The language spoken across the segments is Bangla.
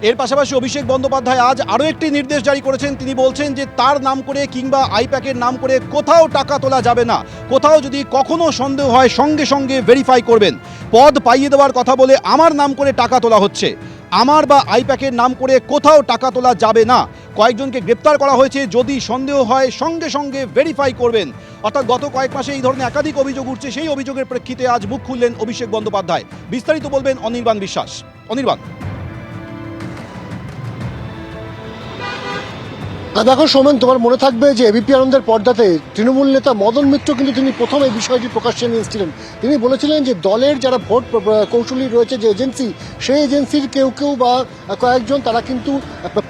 এর পাশাপাশি অভিষেক বন্দ্যোপাধ্যায় আজ আরও একটি নির্দেশ জারি করেছেন। তিনি বলছেন যে তার নাম করে কিংবা আইপ্যাকের নাম করে কোথাও টাকা তোলা যাবে না। কোথাও যদি কখনো সন্দেহ হয় সঙ্গে সঙ্গে ভেরিফাই করবেন। পদ পাইয়ে দেওয়ার কথা বলে আমার নাম করে টাকা তোলা হচ্ছে, আমার বা আইপ্যাকের নাম করে কোথাও টাকা তোলা যাবে না। কয়েকজনকে গ্রেপ্তার করা হয়েছে, যদি সন্দেহ হয় সঙ্গে সঙ্গে ভেরিফাই করবেন। অর্থাৎ গত কয়েক মাসে এই ধরনের একাধিক অভিযোগ উঠছে, সেই অভিযোগের প্রেক্ষিতে আজ মুখ খুললেন অভিষেক বন্দ্যোপাধ্যায়। বিস্তারিত বলবেন অনির্বাণ বিশ্বাস। অনির্বাণ। দেখো সৌমেন, তোমার মনে থাকবে যে এবিপি আনন্দের পর্দাতে তৃণমূল নেতা মদন মিত্র কিন্তু তিনি প্রথম এই বিষয়টি প্রকাশ্যে নিয়ে এসেছিলেন। তিনি বলেছিলেন যে দলের যারা ভোট কৌশলী রয়েছে, যে এজেন্সি, সেই এজেন্সির কেউ কেউ বা কয়েকজন তারা কিন্তু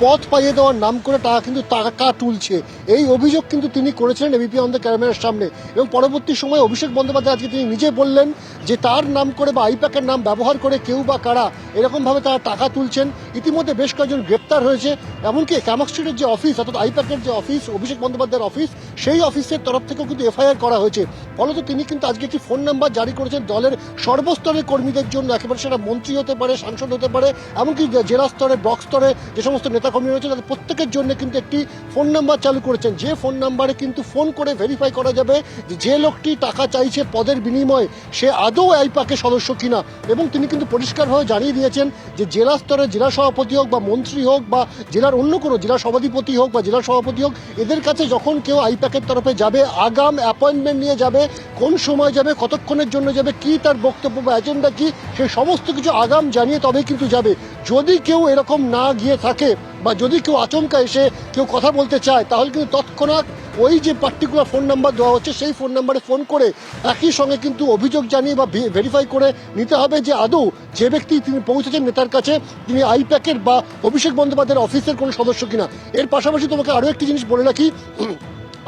পথ পাইয়ে দেওয়ার নাম করে তারা কিন্তু টাকা তুলছে। এই অভিযোগ কিন্তু তিনি করেছিলেন এবিপি আনন্দের ক্যামেরার সামনে। এবং পরবর্তী সময়ে অভিষেক বন্দ্যোপাধ্যায় আজকে তিনি নিজে বললেন যে তার নাম করে বা আইপ্যাকের নাম ব্যবহার করে কেউ বা কারা এরকমভাবে তারা টাকা তুলছেন। ইতিমধ্যে বেশ কয়েকজন গ্রেপ্তার হয়েছে। এমনকি ক্যামাক স্ট্রিটের যে অফিস, অর্থাৎ আইপ্যাকের যে অফিস, অভিষেক বন্দ্যোপাধ্যায়ের অফিস, সেই অফিসের তরফ থেকেও কিন্তু এফআইআর করা হয়েছে। ফলত তিনি কিন্তু আজকে একটি ফোন নাম্বার জারি করেছেন দলের সর্বস্তরের কর্মীদের জন্য। একেবারে সেটা মন্ত্রী হতে পারে, সাংসদ হতে পারে, এমনকি জেলা স্তরে, ব্লক স্তরে যে সমস্ত নেতাকর্মী রয়েছে তাদের প্রত্যেকের জন্য কিন্তু একটি ফোন নাম্বার চালু করেছেন, যে ফোন নাম্বারে কিন্তু ফোন করে ভেরিফাই করা যাবে যে লোকটি টাকা চাইছে পদের বিনিময়ে সে আদৌ আইপ্যাকের সদস্য কিনা। এবং তিনি কিন্তু পরিষ্কারভাবে জানিয়ে দিয়েছেন যে জেলা স্তরে জেলা সভাপতি হোক বা মন্ত্রী হোক বা জেলার অন্য কোনো জেলা সভাধিপতি হোক বা জেলা সভাপতি হোক, এদের কাছে যখন কেউ আইপ্যাকের তরফে যাবে, আগাম অ্যাপয়েন্টমেন্ট নিয়ে যাবে, কোন সময় যাবে, কতক্ষণের জন্য যাবে, কি তার বক্তব্য বা এজেন্ডা কি, সেই সমস্ত কিছু আগাম জানিয়ে তবেই কিন্তু যাবে। যদি কেউ এরকম না গিয়ে থাকে বা যদি কেউ আচমকা এসে কেউ কথা বলতে চায়, তাহলে কিন্তু তৎক্ষণাৎ ওই যে পার্টিকুলার ফোন নাম্বার দেওয়া হচ্ছে সেই ফোন নাম্বারে ফোন করে একই সঙ্গে কিন্তু অভিযোগ জানিয়ে বা ভেরিফাই করে নিতে হবে যে আদৌ যে ব্যক্তি তিনি পৌঁছেছেন নেতার কাছে তিনি আইপ্যাকের বা অভিষেক বন্দ্যোপাধ্যায়ের অফিসের কোনো সদস্য কিনা। এর পাশাপাশি তোমাকে আরও একটি জিনিস বলে রাখি,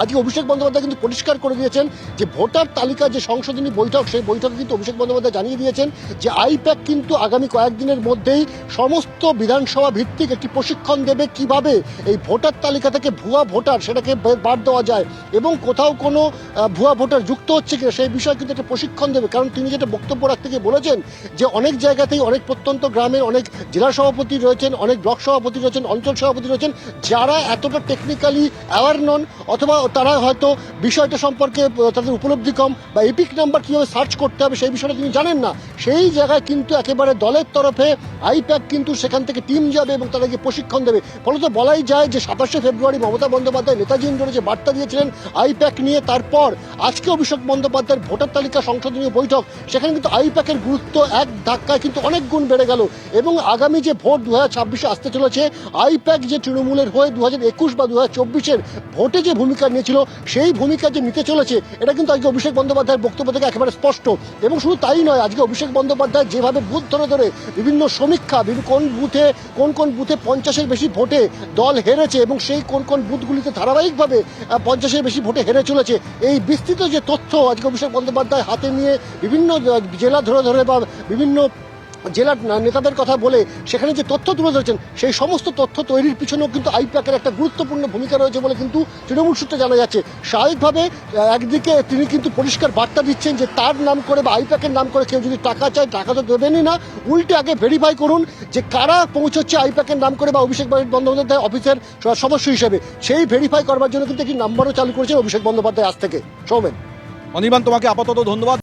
আজকে অভিষেক বন্দ্যোপাধ্যায় কিন্তু পরিষ্কার করে দিয়েছেন যে ভোটার তালিকা যে সংশোধনী বৈঠক, সেই বৈঠকে কিন্তু অভিষেক বন্দ্যোপাধ্যায় জানিয়ে দিয়েছেন যে আইপ্যাক কিন্তু আগামী কয়েকদিনের মধ্যেই সমস্ত বিধানসভা ভিত্তিক একটি প্রশিক্ষণ দেবে কিভাবে এই ভোটার তালিকা থেকে ভুয়া ভোটার সেটাকে বাদ দেওয়া যায় এবং কোথাও কোনো ভুয়া ভোটার যুক্ত হচ্ছে কিনা সেই বিষয়ে কিন্তু একটা প্রশিক্ষণ দেবে। কারণ তিনি যেটা বক্তব্য রাখতে গিয়ে বলেছেন যে অনেক জায়গাতেই অনেক প্রত্যন্ত গ্রামের অনেক জেলা সভাপতি রয়েছেন, অনেক ব্লক সভাপতি রয়েছেন, অঞ্চল সভাপতি রয়েছেন, যারা এতটা টেকনিক্যালি অ্যাওয়ার নন অথবা তারা হয়তো বিষয়টা সম্পর্কে তাদের উপলব্ধি কম বা এপিক নাম্বার কীভাবে সার্চ করতে হবে সেই বিষয়টা তিনি জানেন না। সেই জায়গায় কিন্তু একেবারে দলের তরফে আইপ্যাক কিন্তু সেখান থেকে টিম যাবে এবং তাদেরকে প্রশিক্ষণ দেবে। ফলত বলাই যায় যে 27শে ফেব্রুয়ারি মমতা বন্দ্যোপাধ্যায় নেতাজি ইন্ডোরে যে বার্তা দিয়েছিলেন আইপ্যাক নিয়ে, তারপর আজকে অভিষেক বন্দ্যোপাধ্যায়ের ভোটার তালিকা সংশোধনীয় বৈঠক, সেখানে কিন্তু আইপ্যাকের গুরুত্ব এক ধাক্কায় কিন্তু অনেক গুণ বেড়ে গেল। এবং আগামী যে ভোট 2026-এ আসতে চলেছে, আইপ্যাক যে তৃণমূলের হয়ে 2021 বা 2024-এর ভোটে যে ভূমিকা নিয়েছিল সেই ভূমিকা যে নিতে চলেছে এটা কিন্তু আজকে অভিষেক বন্দ্যোপাধ্যায়ের বক্তব্য থেকে একেবারে স্পষ্ট। এবং শুধু তাই নয়, আজকে অভিষেক বন্দ্যোপাধ্যায় যেভাবে বুথ ধরে ধরে বিভিন্ন সমীক্ষা, কোন কোন বুথে 50-এর বেশি ভোটে দল হেরেছে এবং সেই কোন বুথগুলিতে ধারাবাহিকভাবে 50-এর বেশি ভোটে হেরে চলেছে, এই বিস্তৃত যে তথ্য আজকে অভিষেক বন্দ্যোপাধ্যায় হাতে নিয়ে বিভিন্ন জেলা ধরে ধরে বা বিভিন্ন জেলার নেতাদের কথা বলে সেখানে যে তথ্য তুলে ধরেছেন, সেই সমস্ত তথ্য তৈরির পিছনেও কিন্তু আইপ্যাকের একটা গুরুত্বপূর্ণ ভূমিকা রয়েছে বলে কিন্তু তৃণমূল সূত্রে জানা যাচ্ছে। স্বাভাবিকভাবে একদিকে তিনি কিন্তু পরিষ্কার বার্তা দিচ্ছেন যে তার নাম করে বা আইপ্যাকের নাম করে কেউ যদি টাকা চায় টাকা তো দেবেনই না, উল্টে আগে ভেরিফাই করুন যে কারা পৌঁছচ্ছে আইপ্যাকের নাম করে বা অভিষেক বন্দ্যোপাধ্যায় অফিসের সদস্য হিসেবে। সেই ভেরিফাই করবার জন্য কিন্তু একটি নাম্বারও চালু করেছেন অভিষেক বন্দ্যোপাধ্যায় আজ থেকে। সৌমেন। অনির্বাণ, তোমাকে আপাতত ধন্যবাদ।